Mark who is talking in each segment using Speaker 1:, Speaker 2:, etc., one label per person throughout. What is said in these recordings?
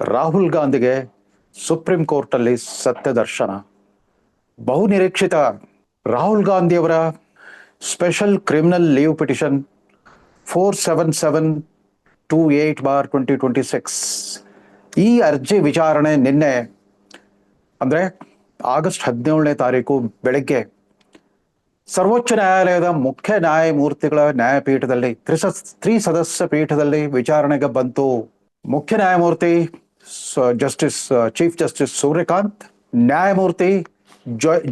Speaker 1: ರಾಹುಲ್ ಗಾಂಧಿಗೆ ಸುಪ್ರೀಂ ಕೋರ್ಟಲ್ಲಿ ಸತ್ಯ ದರ್ಶನ. ಬಹುನಿರೀಕ್ಷಿತ ರಾಹುಲ್ ಗಾಂಧಿಯವರ ಸ್ಪೆಷಲ್ ಕ್ರಿಮಿನಲ್ ಲೀವ್ ಪಿಟಿಷನ್ 4728/2026 ಈ ಅರ್ಜಿ ವಿಚಾರಣೆ ನಿನ್ನೆ ಅಂದರೆ ಆಗಸ್ಟ್ 17ನೇ ತಾರೀಕು ಬೆಳಗ್ಗೆ ಸರ್ವೋಚ್ಚ ನ್ಯಾಯಾಲಯದ ಮುಖ್ಯ ನ್ಯಾಯಮೂರ್ತಿಗಳ ನ್ಯಾಯಪೀಠದಲ್ಲಿ ತ್ರಿಸದಸ್ಯ ಪೀಠದಲ್ಲಿ ವಿಚಾರಣೆಗೆ ಬಂತು. ಮುಖ್ಯ ನ್ಯಾಯಮೂರ್ತಿ ಚೀಫ್ ಜಸ್ಟಿಸ್ ಸೂರ್ಯಕಾಂತ್, ನ್ಯಾಯಮೂರ್ತಿ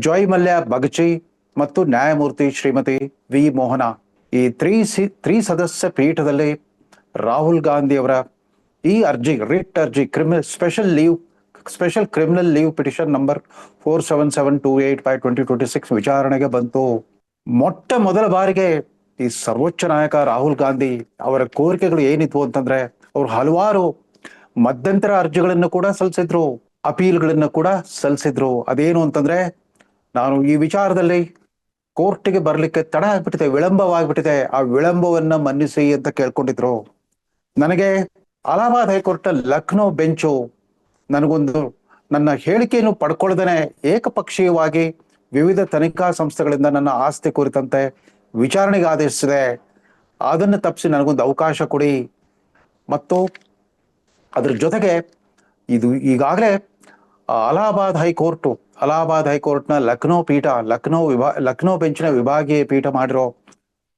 Speaker 1: ಜಯ್ ಮಲ್ಯ ಬಗಚಿ ಮತ್ತು ನ್ಯಾಯಮೂರ್ತಿ ಶ್ರೀಮತಿ ವಿ ಮೋಹನ, ಈ ತ್ರಿಸದಸ್ಯ ಪೀಠದಲ್ಲಿ ರಾಹುಲ್ ಗಾಂಧಿಯವರ ಈ ಅರ್ಜಿ, ರಿಟ್ ಅರ್ಜಿ, special criminal leave petition number 4728/2026 ವಿಚಾರಣೆಗೆ ಬಂತು. ಮೊಟ್ಟ ಮೊದಲ ಬಾರಿಗೆ ಈ ಸರ್ವೋಚ್ಚ ನಾಯಕ ರಾಹುಲ್ ಗಾಂಧಿ ಅವರ ಕೋರಿಕೆಗಳು ಏನಿದ್ವು ಅಂತಂದ್ರೆ, ಅವರು ಹಲವಾರು ಮಧ್ಯಂತರ ಅರ್ಜಿಗಳನ್ನು ಕೂಡ ಸಲ್ಲಿಸಿದ್ರು, ಅಪೀಲ್ಗಳನ್ನು ಕೂಡ ಸಲ್ಲಿಸಿದ್ರು. ಅದೇನು ಅಂತಂದ್ರೆ, ನಾನು ಈ ವಿಚಾರದಲ್ಲಿ ಕೋರ್ಟ್ಗೆ ಬರ್ಲಿಕ್ಕೆ ತಡ ಆಗ್ಬಿಟ್ಟಿದೆ, ವಿಳಂಬವಾಗ್ಬಿಟ್ಟಿದೆ, ಆ ವಿಳಂಬವನ್ನ ಮನ್ನಿಸಿ ಅಂತ ಕೇಳ್ಕೊಂಡಿದ್ರು. ನನಗೆ ಅಲಹಾಬಾದ್ ಹೈಕೋರ್ಟ್ ಲಕ್ನೋ ಬೆಂಚು ನನಗೊಂದು ನನ್ನ ಹೇಳಿಕೆಯನ್ನು ಪಡ್ಕೊಳ್ಳದೇನೆ ಏಕಪಕ್ಷೀಯವಾಗಿ ವಿವಿಧ ತನಿಖಾ ಸಂಸ್ಥೆಗಳಿಂದ ನನ್ನ ಆಸ್ತಿ ಕುರಿತಂತೆ ವಿಚಾರಣೆಗೆ ಆದೇಶಿಸಿದೆ. ಅದನ್ನು ತಪ್ಪಿಸಿ ನನಗೊಂದು ಅವಕಾಶ ಕೊಡಿ. ಮತ್ತು ಅದ್ರ ಜೊತೆಗೆ ಇದು ಈಗಾಗಲೇ ಅಲಹಾಬಾದ್ ಹೈಕೋರ್ಟ್ನ ಲಕ್ನೋ ಬೆಂಚಿನ ವಿಭಾಗೀಯ ಪೀಠ ಮಾಡಿರೋ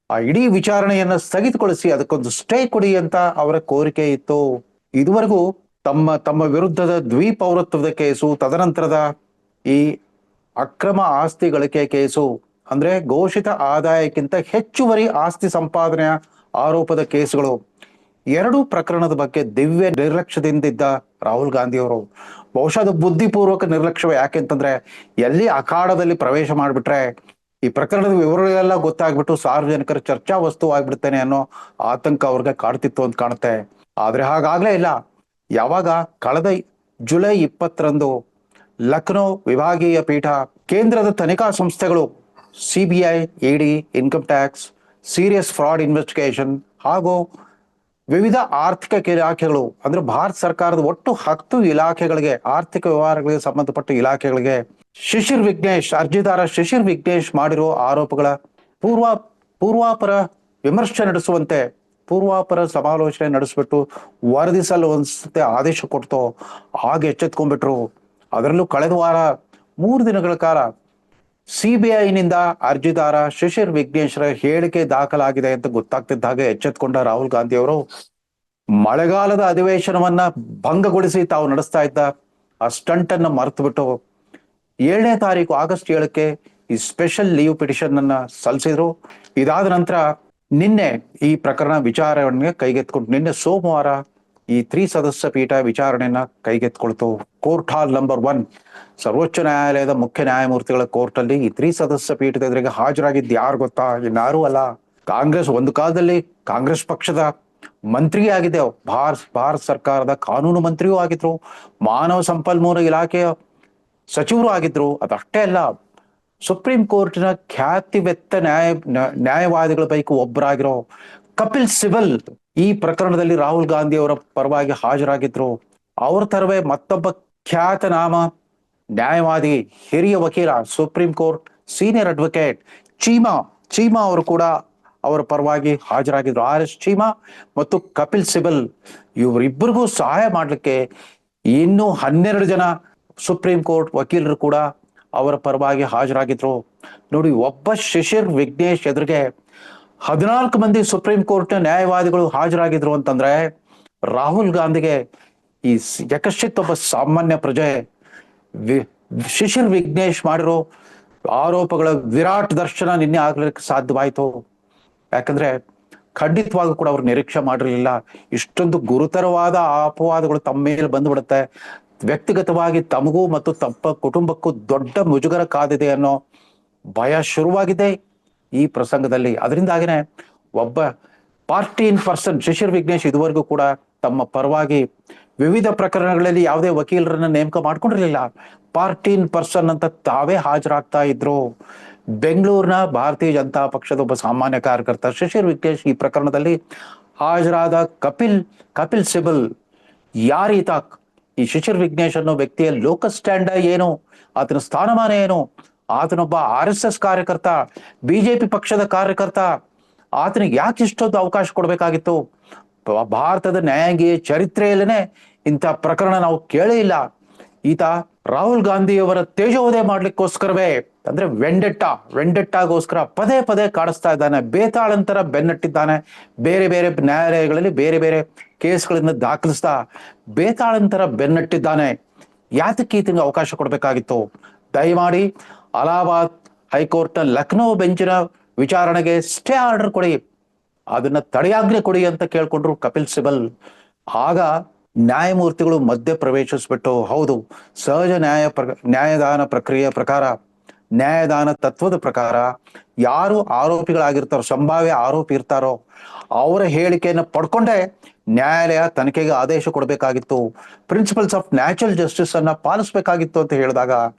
Speaker 1: ಆ ಇಡೀ ವಿಚಾರಣೆಯನ್ನ ಸ್ಥಗಿತಗೊಳಿಸಿ ಅದಕ್ಕೊಂದು ಸ್ಟೇ ಕೊಡಿ ಅಂತ ಅವರ ಕೋರಿಕೆ ಇತ್ತು. ಇದುವರೆಗೂ ತಮ್ಮ ವಿರುದ್ಧದ ದ್ವಿಪೌರತ್ವದ ಕೇಸು, ತದನಂತರದ ಈ ಅಕ್ರಮ ಆಸ್ತಿ ಗಳಿಕೆ ಕೇಸು, ಅಂದ್ರೆ ಘೋಷಿತ ಆದಾಯಕ್ಕಿಂತ ಹೆಚ್ಚುವರಿ ಆಸ್ತಿ ಸಂಪಾದನೆಯ ಆರೋಪದ ಕೇಸುಗಳು, ಎರಡೂ ಪ್ರಕರಣದ ಬಗ್ಗೆ ದಿವ್ಯ ನಿರ್ಲಕ್ಷ್ಯದಿಂದಿದ್ದ ರಾಹುಲ್ ಗಾಂಧಿ ಅವರು, ಬಹುಶಃ ಅದು ಬುದ್ಧಿಪೂರ್ವಕ ನಿರ್ಲಕ್ಷ್ಯವೇ. ಯಾಕೆಂತಂದ್ರೆ, ಎಲ್ಲಿ ಅಖಾಡದಲ್ಲಿ ಪ್ರವೇಶ ಮಾಡಿಬಿಟ್ರೆ ಈ ಪ್ರಕರಣದ ವಿವರಗಳೆಲ್ಲ ಗೊತ್ತಾಗ್ಬಿಟ್ಟು ಸಾರ್ವಜನಿಕರ ಚರ್ಚಾ ವಸ್ತು ಆಗ್ಬಿಡ್ತೇನೆ ಅನ್ನೋ ಆತಂಕ ಅವ್ರಿಗೆ ಕಾಡ್ತಿತ್ತು ಅಂತ ಕಾಣುತ್ತೆ. ಆದ್ರೆ ಹಾಗಾಗ್ಲೇ ಇಲ್ಲ. ಯಾವಾಗ ಕಳೆದ ಜುಲೈ 20ರಂದು ಲಕ್ನೋ ವಿಭಾಗೀಯ ಪೀಠ ಕೇಂದ್ರದ ತನಿಖಾ ಸಂಸ್ಥೆಗಳು CBI, ED, income tax, serious fraud investigation ಹಾಗೂ ವಿವಿಧ ಆರ್ಥಿಕ ಇಲಾಖೆಗಳು, ಅಂದ್ರೆ ಭಾರತ ಸರ್ಕಾರದ ಒಟ್ಟು 10 ಇಲಾಖೆಗಳಿಗೆ, ಆರ್ಥಿಕ ವ್ಯವಹಾರಗಳಿಗೆ ಸಂಬಂಧಪಟ್ಟ ಇಲಾಖೆಗಳಿಗೆ ಅರ್ಜಿದಾರ ಶಿಶಿರ್ ವಿಘ್ನೇಶ್ ಮಾಡಿರೋ ಆರೋಪಗಳ ಪೂರ್ವಾಪರ ವಿಮರ್ಶೆ ನಡೆಸುವಂತೆ, ಪೂರ್ವಾಪರ ಸಮಾಲೋಚನೆ ನಡೆಸ್ಬಿಟ್ಟು ವರದಿ ಸಲ್ಲಿಸುವಂತೆ ಆದೇಶ ಕೊಡ್ತೋ ಹಾಗೆ ಎಚ್ಚೆತ್ಕೊಂಡ್ಬಿಟ್ರು. ಅದರಲ್ಲೂ ಕಳೆದ ವಾರ 3 ದಿನಗಳ ಕಾಲ CBIನಿಂದ ಅರ್ಜಿದಾರ ಶಿಶಿರ್ ವಿಘ್ನೇಶ್ರ ಹೇಳಿಕೆ ದಾಖಲಾಗಿದೆ ಅಂತ ಗೊತ್ತಾಗ್ತಿದ್ದ ಹಾಗೆ ಎಚ್ಚೆತ್ಕೊಂಡ ರಾಹುಲ್ ಗಾಂಧಿ ಅವರು ಮಳೆಗಾಲದ ಅಧಿವೇಶನವನ್ನ ಭಂಗಗೊಳಿಸಿ ತಾವು ನಡೆಸ್ತಾ ಇದ್ದ ಆ ಸ್ಟಂಟ್ ಅನ್ನ ಮರೆತು ಬಿಟ್ಟು 7ನೇ ತಾರೀಕು ಆಗಸ್ಟ್ 7ಕ್ಕೆ ಈ ಸ್ಪೆಷಲ್ ಲೀವ್ ಪಿಟಿಷನ್ ಅನ್ನ ಸಲ್ಲಿಸಿದ್ರು. ಇದಾದ ನಂತರ ನಿನ್ನೆ ಈ ಪ್ರಕರಣ ವಿಚಾರಣೆ ಕೈಗೆತ್ಕೊಂಡು, ನಿನ್ನೆ ಸೋಮವಾರ ಈ ತ್ರಿಸದಸ್ಯ ಪೀಠ ವಿಚಾರಣೆಯನ್ನ ಕೈಗೆತ್ಕೊಳ್ತು. ಕೋರ್ಟ್ ಹಾಲ್ ನಂಬರ್ 1, ಸರ್ವೋಚ್ಚ ನ್ಯಾಯಾಲಯದ ಮುಖ್ಯ ನ್ಯಾಯಮೂರ್ತಿಗಳ ಕೋರ್ಟ್ ಅಲ್ಲಿ ಈ ತ್ರಿಸದಸ್ಯ ಪೀಠದ ಎದುರಿಗೆ ಹಾಜರಾಗಿದ್ದು ಯಾರು ಗೊತ್ತಾ? ಇನ್ನಾರು ಅಲ್ಲ, ಒಂದು ಕಾಲದಲ್ಲಿ ಕಾಂಗ್ರೆಸ್ ಪಕ್ಷದ ಮಂತ್ರಿ ಆಗಿದೆ, ಭಾರತ ಸರ್ಕಾರದ ಕಾನೂನು ಮಂತ್ರಿಯೂ ಆಗಿದ್ರು, ಮಾನವ ಸಂಪನ್ಮೂಲ ಇಲಾಖೆಯ ಸಚಿವರು ಆಗಿದ್ರು. ಅದಷ್ಟೇ ಅಲ್ಲ, ಸುಪ್ರೀಂ ಕೋರ್ಟಿನ ಖ್ಯಾತಿವೆತ್ತ ನ್ಯಾಯವಾದಿಗಳ ಪೈಕಿ ಒಬ್ಬರಾಗಿರೋ ಕಪಿಲ್ ಸಿಬಲ್ ಈ ಪ್ರಕರಣದಲ್ಲಿ ರಾಹುಲ್ ಗಾಂಧಿ ಅವರ ಪರವಾಗಿ ಹಾಜರಾಗಿದ್ರು. ಅವ್ರ ತರವೇ ಮತ್ತೊಬ್ಬ ಖ್ಯಾತನಾಮ ನ್ಯಾಯವಾದಿ, ಹಿರಿಯ ವಕೀಲ, supreme court senior advocate Cheema ಅವರು ಕೂಡ ಅವರ ಪರವಾಗಿ ಹಾಜರಾಗಿದ್ರು. RS ಚೀಮಾ ಮತ್ತು ಕಪಿಲ್ ಸಿಬಲ್ ಇವರಿಬ್ಬರಿಗೂ ಸಹಾಯ ಮಾಡ್ಲಿಕ್ಕೆ ಇನ್ನೂ 12 ಜನ ಸುಪ್ರೀಂ ಕೋರ್ಟ್ ವಕೀಲರು ಕೂಡ ಅವರ ಪರವಾಗಿ ಹಾಜರಾಗಿದ್ರು. ನೋಡಿ, ಒಬ್ಬ ಶಿಶಿರ್ ವಿಘ್ನೇಶ್ ಎದುರಿಗೆ 14 ಮಂದಿ ಸುಪ್ರೀಂ ಕೋರ್ಟ್ ನ್ಯಾಯವಾದಿಗಳು ಹಾಜರಾಗಿದ್ರು ಅಂತಂದ್ರೆ, ರಾಹುಲ್ ಗಾಂಧಿಗೆ ಈ ಯಕಶ್ಚಿತ್ ಒಬ್ಬ ಸಾಮಾನ್ಯ ಪ್ರಜೆ ಶಿಶಿರ್ ವಿಘ್ನೇಶ್ ಮಾಡಿರೋ ಆರೋಪಗಳ ವಿರಾಟ್ ದರ್ಶನ ನಿನ್ನೆ ಆಗ್ಲಿಕ್ಕೆ ಸಾಧ್ಯವಾಯಿತು. ಯಾಕಂದ್ರೆ ಖಂಡಿತವಾಗೂ ಕೂಡ ಅವ್ರು ನಿರೀಕ್ಷೆ ಮಾಡಿರಲಿಲ್ಲ ಇಷ್ಟೊಂದು ಗುರುತರವಾದ ಅಪವಾದಗಳು ತಮ್ಮ ಮೇಲೆ ಬಂದ್ಬಿಡುತ್ತೆ, ವ್ಯಕ್ತಿಗತವಾಗಿ ತಮಗೂ ಮತ್ತು ತಮ್ಮ ಕುಟುಂಬಕ್ಕೂ ದೊಡ್ಡ ಮುಜುಗರ ಕಾದಿದೆ ಅನ್ನೋ ಭಯ ಶುರುವಾಗಿದೆ ಈ ಪ್ರಸಂಗದಲ್ಲಿ. ಅದರಿಂದಾಗಿನೇ ಒಬ್ಬ party in person Shishir Vignesh ಇದುವರೆಗೂ ಕೂಡ ತಮ್ಮ ಪರವಾಗಿ ವಿವಿಧ ಪ್ರಕರಣಗಳಲ್ಲಿ ಯಾವುದೇ ವಕೀಲರನ್ನ ನೇಮಕ ಮಾಡ್ಕೊಂಡಿರ್ಲಿಲ್ಲ. ಪಾರ್ಟಿ ಇನ್ ಪರ್ಸನ್ ಅಂತ ತಾವೇ ಹಾಜರಾಗ್ತಾ ಇದ್ರು. ಬೆಂಗಳೂರಿನ ಭಾರತೀಯ ಜನತಾ ಪಕ್ಷದ ಒಬ್ಬ ಸಾಮಾನ್ಯ ಕಾರ್ಯಕರ್ತ ಶಿಶಿರ್ ವಿಘ್ನೇಶ್ ಈ ಪ್ರಕರಣದಲ್ಲಿ ಹಾಜರಾದ ಕಪಿಲ್ ಸಿಬಲ್ ಯಾರೀತ, ಈ ಶಿಶಿರ್ ವಿಘ್ನೇಶ್ ಅನ್ನೋ ವ್ಯಕ್ತಿಯ ಲೋಕಲ್ ಸ್ಟ್ಯಾಂಡ್ ಏನು, ಆತನ ಸ್ಥಾನಮಾನ ಏನು, ಆತನೊಬ್ಬ RSS ಕಾರ್ಯಕರ್ತ, ಬಿಜೆಪಿ ಪಕ್ಷದ ಕಾರ್ಯಕರ್ತ, ಆತನಿಗೆ ಯಾಕೆ ಇಷ್ಟೊಂದು ಅವಕಾಶ ಕೊಡಬೇಕಾಗಿತ್ತು? ಭಾರತದ ನ್ಯಾಯಾಂಗೀಯ ಚರಿತ್ರೆಯಲ್ಲೇನೆ ಇಂಥ ಪ್ರಕರಣ ನಾವು ಕೇಳೇ ಇಲ್ಲ. ಈತ ರಾಹುಲ್ ಗಾಂಧಿಯವರ ತೇಜೋವಧೆ ಮಾಡ್ಲಿಕ್ಕೋಸ್ಕರವೇ, ಅಂದ್ರೆ ವೆಂಡೆಟ್ಟಾಗೋಸ್ಕರ ಪದೇ ಪದೇ ಕಾಡಿಸ್ತಾ ಇದ್ದಾನೆ, ಬೇತಾಳಂತರ ಬೆನ್ನಟ್ಟಿದ್ದಾನೆ. ಬೇರೆ ಬೇರೆ ನ್ಯಾಯಾಲಯಗಳಲ್ಲಿ ಬೇರೆ ಬೇರೆ ಕೇಸ್ಗಳನ್ನು ದಾಖಲಿಸ್ತಾ ಬೇತಾಳಂತರ ಬೆನ್ನಟ್ಟಿದ್ದಾನೆ. ಯಾತಕ್ಕೆ ಈತನಿಗೆ ಅವಕಾಶ ಕೊಡಬೇಕಾಗಿತ್ತು? ದಯಮಾಡಿ ಅಲಹಾಬಾದ್ ಹೈಕೋರ್ಟ್ನ ಲಕ್ನೋ ಬೆಂಚಿನ ವಿಚಾರಣೆಗೆ ಸ್ಟೇ ಆರ್ಡರ್ ಕೊಡಿ, ಅದನ್ನ ತಡೆಯಾಜ್ಞೆ ಕೊಡಿ ಅಂತ ಕೇಳ್ಕೊಂಡ್ರು ಕಪಿಲ್ ಸಿಬಲ್. ಆಗ ನ್ಯಾಯಮೂರ್ತಿಗಳು ಮಧ್ಯ ಪ್ರವೇಶಿಸ್ಬಿಟ್ಟು, ಹೌದು, ಸಹಜ ನ್ಯಾಯದಾನ ಪ್ರಕ್ರಿಯೆಯ ಪ್ರಕಾರ, ನ್ಯಾಯದಾನ ತತ್ವದ ಪ್ರಕಾರ ಯಾರು ಆರೋಪಿಗಳಾಗಿರ್ತಾರೋ, ಸಂಭಾವ್ಯ ಆರೋಪಿ ಇರ್ತಾರೋ ಅವರ ಹೇಳಿಕೆಯನ್ನು ಪಡ್ಕೊಂಡೇ ನ್ಯಾಯಾಲಯ ತನಿಖೆಗೆ ಆದೇಶ ಕೊಡಬೇಕಾಗಿತ್ತು, ಪ್ರಿನ್ಸಿಪಲ್ಸ್ ಆಫ್ ನ್ಯಾಚುರಲ್ ಜಸ್ಟಿಸ್ ಅನ್ನ ಪಾಲಿಸಬೇಕಾಗಿತ್ತು ಅಂತ ಹೇಳಿದಾಗ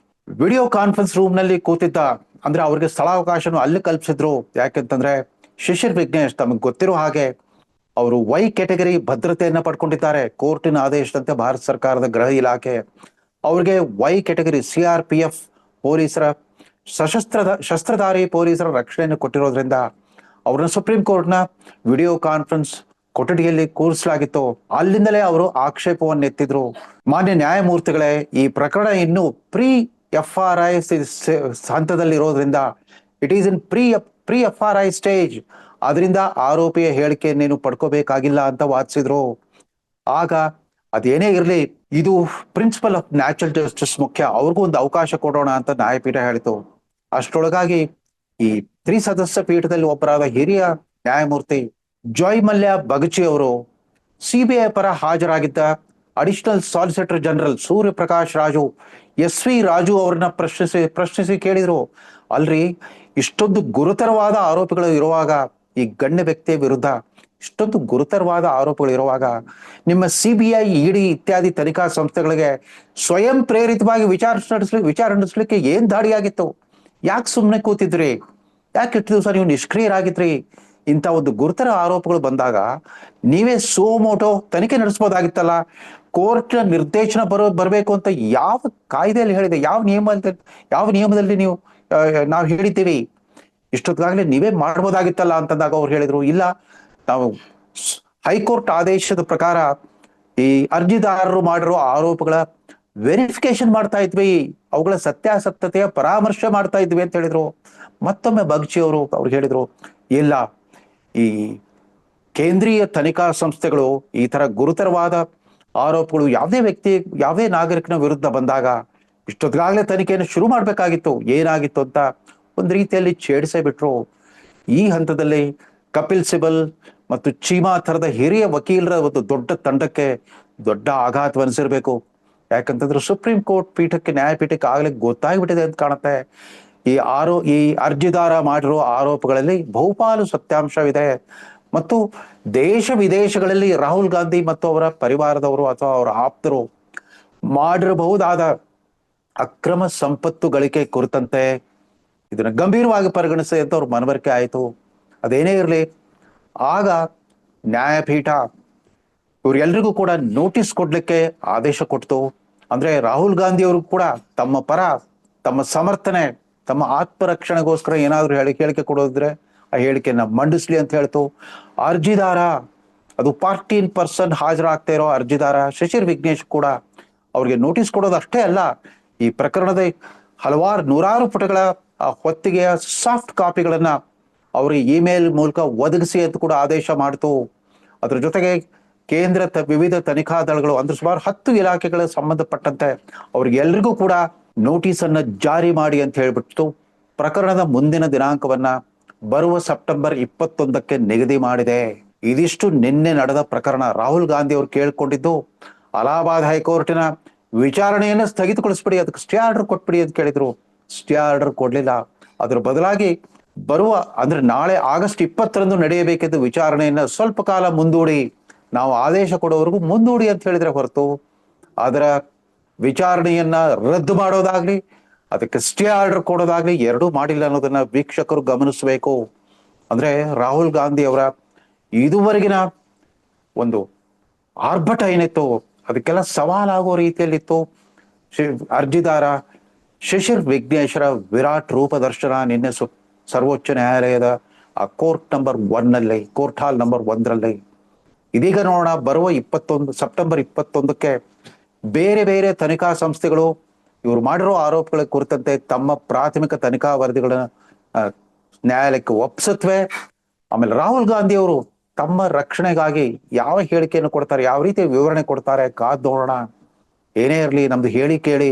Speaker 1: ವಿಡಿಯೋ ಕಾನ್ಫರೆನ್ಸ್ ರೂಮ್ ನಲ್ಲಿ ಕೂತಿದ್ದ, ಅಂದ್ರೆ ಅವ್ರಿಗೆ ಸ್ಥಳಾವಕಾಶನು ಅಲ್ಲಿ ಕಲ್ಪಿಸಿದ್ರು. ಯಾಕೆಂತಂದ್ರೆ ಶಿಶಿರ್ ವಿಘ್ನೇಶ್ ತಮಗೆ ಗೊತ್ತಿರೋ ಹಾಗೆ ಅವರು ವೈ ಕ್ಯಾಟಗರಿ ಭದ್ರತೆಯನ್ನ ಪಡ್ಕೊಂಡಿದ್ದಾರೆ. ಕೋರ್ಟಿನ ಆದೇಶದಂತೆ ಭಾರತ ಸರ್ಕಾರದ ಗೃಹ ಇಲಾಖೆ ಅವ್ರಿಗೆ ವೈ ಕ್ಯಾಟಗರಿ CRPF ಪೊಲೀಸರ ಶಸ್ತ್ರಧಾರಿ ಪೊಲೀಸರ ರಕ್ಷಣೆಯನ್ನು ಕೊಟ್ಟಿರೋದ್ರಿಂದ ಅವ್ರನ್ನ ಸುಪ್ರೀಂ ಕೋರ್ಟ್ನ ವಿಡಿಯೋ ಕಾನ್ಫರೆನ್ಸ್ ಕೊಠಡಿಯಲ್ಲಿ ಕೂರಿಸಲಾಗಿತ್ತು. ಅಲ್ಲಿಂದಲೇ ಅವರು ಆಕ್ಷೇಪವನ್ನು ಎತ್ತಿದ್ರು. ಮಾನ್ಯ ನ್ಯಾಯಮೂರ್ತಿಗಳೇ, ಈ ಪ್ರಕರಣ ಇನ್ನು FRI ಹಂತದಲ್ಲಿ ಇರೋದ್ರಿಂದ, it is in pre FRI stage, ಅದರಿಂದ ಆರೋಪಿಯ ಹೇಳಿಕೆಯನ್ನೇನು ಪಡ್ಕೋಬೇಕಾಗಿಲ್ಲ ಅಂತ ವಾದಿಸಿದ್ರು. ಆಗ ಅದೇನೇ ಇರಲಿ, ಇದು ಪ್ರಿನ್ಸಿಪಲ್ ಆಫ್ ನ್ಯಾಚುರಲ್ ಜಸ್ಟಿಸ್ ಮುಖ್ಯ, ಅವ್ರಿಗೂ ಒಂದು ಅವಕಾಶ ಕೊಡೋಣ ಅಂತ ನ್ಯಾಯಪೀಠ ಹೇಳಿತು. ಅಷ್ಟರೊಳಗಾಗಿ ಈ ತ್ರಿಸದಸ್ಯ ಪೀಠದಲ್ಲಿ ಒಬ್ಬರಾದ ಹಿರಿಯ ನ್ಯಾಯಮೂರ್ತಿ ಜಾಯ್ ಮಲ್ಯ ಬಗಚಿ ಅವರು CBI ಪರ ಹಾಜರಾಗಿದ್ದ additional solicitor general Suryaprakash Raju, SV Raju ಅವ್ರನ್ನ ಪ್ರಶ್ನಿಸಿ ಕೇಳಿದ್ರು, ಅಲ್ರಿ, ಇಷ್ಟೊಂದು ಗುರುತರವಾದ ಆರೋಪಗಳು ಇರುವಾಗ, ಈ ಗಣ್ಯ ವ್ಯಕ್ತಿಯ ವಿರುದ್ಧ ಇಷ್ಟೊಂದು ಗುರುತರವಾದ ಆರೋಪಗಳು ಇರುವಾಗ ನಿಮ್ಮ CBI, ED ಇತ್ಯಾದಿ ತನಿಖಾ ಸಂಸ್ಥೆಗಳಿಗೆ ಸ್ವಯಂ ಪ್ರೇರಿತವಾಗಿ ವಿಚಾರ ನಡೆಸಲಿಕ್ಕೆ ಏನ್ ದಾಡಿಯಾಗಿತ್ತು? ಯಾಕೆ ಸುಮ್ಮನೆ ಕೂತಿದ್ರಿ? ಯಾಕೆ ಇಷ್ಟು ದಿವಸ ನೀವು ನಿಷ್ಕ್ರಿಯರಾಗಿದ್ರಿ? ಇಂಥ ಒಂದು ಗುರುತರ ಆರೋಪಗಳು ಬಂದಾಗ ನೀವೇ ಸೋಮೋಟೋ ತನಿಖೆ ನಡೆಸಬಹುದಾಗಿತ್ತಲ್ಲ. ಕೋರ್ಟ್ನ ನಿರ್ದೇಶನ ಬರಬೇಕು ಅಂತ ಯಾವ ಕಾಯ್ದೆಯಲ್ಲಿ ಹೇಳಿದೆ? ಯಾವ ನಿಯಮದಲ್ಲಿ ನಾವು ಹೇಳಿದ್ದೀವಿ? ಇಷ್ಟೊತ್ತಿಗಾಗಲೇ ನೀವೇ ಮಾಡ್ಬೋದಾಗಿತ್ತಲ್ಲ ಅಂತಂದಾಗ ಅವ್ರು ಹೇಳಿದ್ರು, ಇಲ್ಲ, ನಾವು ಹೈಕೋರ್ಟ್ ಆದೇಶದ ಪ್ರಕಾರ ಈ ಅರ್ಜಿದಾರರು ಮಾಡಿರೋ ಆರೋಪಗಳ ವೆರಿಫಿಕೇಶನ್ ಮಾಡ್ತಾ ಇದ್ವಿ, ಅವುಗಳ ಸತ್ಯಾಸತ್ಯತೆಯ ಪರಾಮರ್ಶೆ ಮಾಡ್ತಾ ಇದ್ವಿ ಅಂತ ಹೇಳಿದ್ರು. ಮತ್ತೊಮ್ಮೆ ಬಗ್ಚಿ ಅವ್ರು ಹೇಳಿದ್ರು, ಇಲ್ಲ, ಈ ಕೇಂದ್ರೀಯ ತನಿಖಾ ಸಂಸ್ಥೆಗಳು ಈ ತರ ಗುರುತರವಾದ ಆರೋಪಗಳು ಯಾವುದೇ ನಾಗರಿಕನ ವಿರುದ್ಧ ಬಂದಾಗ ಇಷ್ಟೊತ್ತಿಗಾಗಲೇ ತನಿಖೆಯನ್ನು ಶುರು ಮಾಡ್ಬೇಕಾಗಿತ್ತು, ಏನಾಗಿತ್ತು ಅಂತ ಒಂದು ರೀತಿಯಲ್ಲಿ ಛೇಡಿಸೇ ಬಿಟ್ರು. ಈ ಹಂತದಲ್ಲಿ ಕಪಿಲ್ ಸಿಬಲ್ ಮತ್ತು ಚೀಮಾ ಥರದ ಹಿರಿಯ ವಕೀಲರ ಒಂದು ದೊಡ್ಡ ತಂಡಕ್ಕೆ ದೊಡ್ಡ ಆಘಾತವನ್ನಿಸಿರ್ಬೇಕು. ಯಾಕಂತಂದ್ರೆ ಸುಪ್ರೀಂ ಕೋರ್ಟ್ ನ್ಯಾಯಪೀಠಕ್ಕೆ ಆಗಲೇ ಗೊತ್ತಾಗ್ಬಿಟ್ಟಿದೆ ಅಂತ ಕಾಣುತ್ತೆ. ಈ ಅರ್ಜಿದಾರ ಮಾಡಿರೋ ಆರೋಪಗಳಲ್ಲಿ ಬಹುಪಾಲು ಸತ್ಯಾಂಶವಿದೆ ಮತ್ತು ದೇಶ ವಿದೇಶಗಳಲ್ಲಿ ರಾಹುಲ್ ಗಾಂಧಿ ಮತ್ತು ಅವರ ಪರಿವಾರದವರು ಅಥವಾ ಅವರ ಆಪ್ತರು ಮಾಡಿರಬಹುದಾದ ಅಕ್ರಮ ಸಂಪತ್ತು ಗಳಿಕೆ ಕುರಿತಂತೆ ಇದನ್ನ ಗಂಭೀರವಾಗಿ ಪರಿಗಣಿಸಿ ಅಂತ ಅವ್ರ ಮನವರಿಕೆ ಆಯಿತು. ಅದೇನೇ ಇರಲಿ, ಆಗ ನ್ಯಾಯಪೀಠ ಇವ್ರೆಲ್ರಿಗೂ ಕೂಡ ನೋಟಿಸ್ ಕೊಡ್ಲಿಕ್ಕೆ ಆದೇಶ ಕೊಡ್ತು. ಅಂದ್ರೆ ರಾಹುಲ್ ಗಾಂಧಿ ಅವರು ಕೂಡ ತಮ್ಮ ಸಮರ್ಥನೆ, ತಮ್ಮ ಆತ್ಮರಕ್ಷಣೆಗೋಸ್ಕರ ಏನಾದ್ರು ಹೇಳಿಕೆ ಕೊಡೋದಿದ್ರೆ ಆ ಹೇಳಿಕೆಯನ್ನ ಮಂಡಿಸ್ಲಿ ಅಂತ ಹೇಳ್ತು. ಅರ್ಜಿದಾರ, ಅದು ಪಾರ್ಟಿ ಇನ್ ಪರ್ಸನ್ ಹಾಜರಾಗ್ತಾ ಇರೋ ಅರ್ಜಿದಾರ ಶಿಶಿರ್ ವಿಘ್ನೇಶ್ ಕೂಡ ಅವ್ರಿಗೆ ನೋಟಿಸ್ ಕೊಡೋದು ಅಷ್ಟೇ ಅಲ್ಲ, ಈ ಪ್ರಕರಣದ ನೂರಾರು ಪುಟಗಳ ಹೊತ್ತಿಗೆಯ ಸಾಫ್ಟ್ ಕಾಪಿಗಳನ್ನ ಅವ್ರಿಗೆ ಇಮೇಲ್ ಮೂಲಕ ಒದಗಿಸಿ ಅಂತ ಕೂಡ ಆದೇಶ ಮಾಡ್ತು. ಅದ್ರ ಜೊತೆಗೆ ಕೇಂದ್ರ ವಿವಿಧ ತನಿಖಾ ದಳಗಳು, ಅಂದ್ರೆ ಸುಮಾರು 10 ಇಲಾಖೆಗಳ ಸಂಬಂಧಪಟ್ಟಂತೆ ಅವ್ರಿಗೆಲ್ರಿಗೂ ಕೂಡ ನೋಟಿಸ್ ಅನ್ನ ಜಾರಿ ಮಾಡಿ ಅಂತ ಹೇಳ್ಬಿಟ್ಟು ಪ್ರಕರಣದ ಮುಂದಿನ ದಿನಾಂಕವನ್ನ ಬರುವ ಸೆಪ್ಟೆಂಬರ್ 21ಕ್ಕೆ ನಿಗದಿ ಮಾಡಿದೆ. ಇದಿಷ್ಟು ನಿನ್ನೆ ನಡೆದ ಪ್ರಕರಣ. ರಾಹುಲ್ ಗಾಂಧಿ ಅವರು ಕೇಳ್ಕೊಂಡಿದ್ದು ಅಲಹಾಬಾದ್ ಹೈಕೋರ್ಟಿನ ವಿಚಾರಣೆಯನ್ನ ಸ್ಥಗಿತಗೊಳಿಸ್ಬಿಡಿ, ಅದಕ್ಕೆ ಸ್ಟೇ ಆರ್ಡರ್ ಕೊಟ್ಬಿಡಿ ಅಂತ ಕೇಳಿದ್ರು. ಸ್ಟೇ ಆರ್ಡರ್ ಕೊಡ್ಲಿಲ್ಲ. ಅದ್ರ ಬದಲಾಗಿ ಅಂದ್ರೆ ನಾಳೆ ಆಗಸ್ಟ್ 20ರಂದು ನಡೆಯಬೇಕಿದ್ದ ವಿಚಾರಣೆಯನ್ನ ಸ್ವಲ್ಪ ಕಾಲ ಮುಂದೂಡಿ, ನಾವು ಆದೇಶ ಕೊಡೋವರೆಗೂ ಮುಂದೂಡಿ ಅಂತ ಹೇಳಿದ್ರೆ ಹೊರತು ಅದರ ವಿಚಾರಣೆಯನ್ನ ರದ್ದು ಮಾಡೋದಾಗ್ಲಿ ಅದಕ್ಕೆ ಸ್ಟೇ ಆರ್ಡರ್ ಕೊಡೋದಾಗ್ಲಿ ಎರಡೂ ಮಾಡಿಲ್ಲ ಅನ್ನೋದನ್ನ ವೀಕ್ಷಕರು ಗಮನಿಸಬೇಕು. ಅಂದ್ರೆ ರಾಹುಲ್ ಗಾಂಧಿ ಅವರ ಇದುವರೆಗಿನ ಒಂದು ಆರ್ಭಟ ಏನಿತ್ತು ಅದಕ್ಕೆಲ್ಲ ಸವಾಲಾಗೋ ರೀತಿಯಲ್ಲಿತ್ತು. ಅರ್ಜಿದಾರ ಶಿಶಿರ್ ವಿಘ್ನೇಶ್ವರ ವಿರಾಟ್ ರೂಪದರ್ಶನ ನಿನ್ನೆ ಸರ್ವೋಚ್ಚ ನ್ಯಾಯಾಲಯದ ಆ ಕೋರ್ಟ್ ನಂಬರ್ 1 ನಲ್ಲಿ, ಕೋರ್ಟ್ ಹಾಲ್ ನಂಬರ್ 1ರಲ್ಲಿ. ಇದೀಗ ನೋಡೋಣ, ಬರುವ ಸೆಪ್ಟೆಂಬರ್ 21ಕ್ಕೆ ಬೇರೆ ಬೇರೆ ತನಿಖಾ ಸಂಸ್ಥೆಗಳು ಇವರು ಮಾಡಿರೋ ಆರೋಪಗಳ ಕುರಿತಂತೆ ತಮ್ಮ ಪ್ರಾಥಮಿಕ ತನಿಖಾ ವರದಿಗಳನ್ನ ನ್ಯಾಯಾಲಯಕ್ಕೆ ಒಪ್ಪಿಸುತ್ತವೆ. ಆಮೇಲೆ ರಾಹುಲ್ ಗಾಂಧಿ ಅವರು ತಮ್ಮ ರಕ್ಷಣೆಗಾಗಿ ಯಾವ ಹೇಳಿಕೆಯನ್ನು ಕೊಡ್ತಾರೆ, ಯಾವ ರೀತಿಯ ವಿವರಣೆ ಕೊಡ್ತಾರೆ, ಕಾದ್ ನೋಡೋಣ. ಏನೇ ಇರಲಿ, ನಮ್ದು ಹೇಳಿ ಕೇಳಿ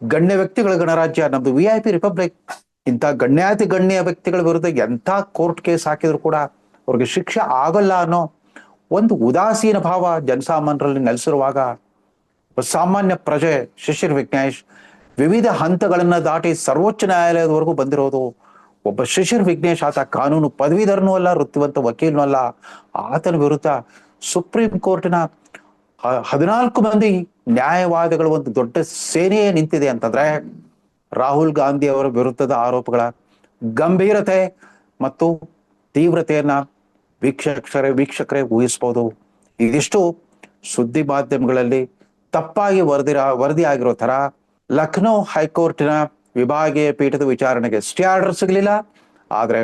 Speaker 1: ಗಣ್ಯ ವ್ಯಕ್ತಿಗಳ ಗಣರಾಜ್ಯ, ನಮ್ದು VIP ರಿಪಬ್ಲಿಕ್. ಇಂಥ ಗಣ್ಯಾತಿ ಗಣ್ಯ ವ್ಯಕ್ತಿಗಳ ವಿರುದ್ಧ ಎಂಥ ಕೋರ್ಟ್ ಕೇಸ್ ಹಾಕಿದ್ರು ಕೂಡ ಅವ್ರಿಗೆ ಶಿಕ್ಷೆ ಆಗಲ್ಲ ಅನ್ನೋ ಒಂದು ಉದಾಸೀನ ಭಾವ ಜನಸಾಮಾನ್ಯರಲ್ಲಿ ನೆಲೆಸಿರುವಾಗ, ಸಾಮಾನ್ಯ ಪ್ರಜೆ ಶಿಶಿರ್ ವಿಘ್ನೇಶ್ ವಿವಿಧ ಹಂತಗಳನ್ನ ದಾಟಿ ಸರ್ವೋಚ್ಚ ನ್ಯಾಯಾಲಯದವರೆಗೂ ಬಂದಿರೋದು. ಒಬ್ಬ ಶಿಶಿರ್ ವಿಘ್ನೇಶ್, ಆತ ಕಾನೂನು ಪದವೀಧರನೂ ಅಲ್ಲ, ವೃತ್ತಿವಂತ ವಕೀಲನೂ ಅಲ್ಲ. ಆತನ ವಿರುದ್ಧ ಸುಪ್ರೀಂ ಕೋರ್ಟಿನ 14 ಮಂದಿ ನ್ಯಾಯವಾದಿಗಳು ಒಂದು ದೊಡ್ಡ ಸೇನೆಯೇ ನಿಂತಿದೆ ಅಂತಂದ್ರೆ ರಾಹುಲ್ ಗಾಂಧಿ ಅವರ ವಿರುದ್ಧದ ಆರೋಪಗಳ ಗಂಭೀರತೆ ಮತ್ತು ತೀವ್ರತೆಯನ್ನ ವೀಕ್ಷಕರೇ ಊಹಿಸಬಹುದು. ಇದಿಷ್ಟು ಸುದ್ದಿ ಮಾಧ್ಯಮಗಳಲ್ಲಿ ತಪ್ಪಾಗಿ ವರದಿ ಆಗಿರೋ ತರ ಲಖನೌ ಹೈಕೋರ್ಟಿನ ವಿಭಾಗೀಯ ಪೀಠದ ವಿಚಾರಣೆಗೆ ಸ್ಟೇ ಆರ್ಡರ್ ಸಿಗಲಿಲ್ಲ. ಆದ್ರೆ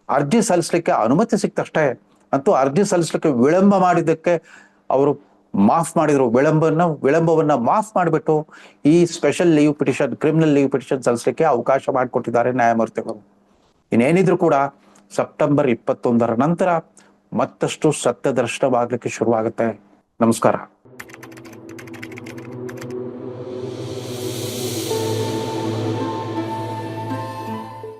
Speaker 1: ಅರ್ಜಿ ಸಲ್ಲಿಸಲಿಕ್ಕೆ ಅನುಮತಿ ಸಿಕ್ತಷ್ಟೇ. ಅಂತೂ ಅರ್ಜಿ ಸಲ್ಲಿಸಲಿಕ್ಕೆ ವಿಳಂಬ ಮಾಡಿದ್ದಕ್ಕೆ ಅವರು ಮಾಫ್ ಮಾಡಿದ್ರು. ವಿಳಂಬವನ್ನ ಮಾಫ್ ಮಾಡಿಬಿಟ್ಟು ಈ special leave petition, criminal leave petition ಸಲ್ಲಿಸಲಿಕ್ಕೆ ಅವಕಾಶ ಮಾಡಿಕೊಟ್ಟಿದ್ದಾರೆ ನ್ಯಾಯಮೂರ್ತಿಗಳು. ಇನ್ನೇನಿದ್ರು ಕೂಡ ಸೆಪ್ಟೆಂಬರ್ 21ರ ನಂತರ ಮತ್ತಷ್ಟು ಸತ್ಯ ದರ್ಶನವಾಗ್ಲಿಕ್ಕೆ ಶುರುವಾಗುತ್ತೆ. ನಮಸ್ಕಾರ.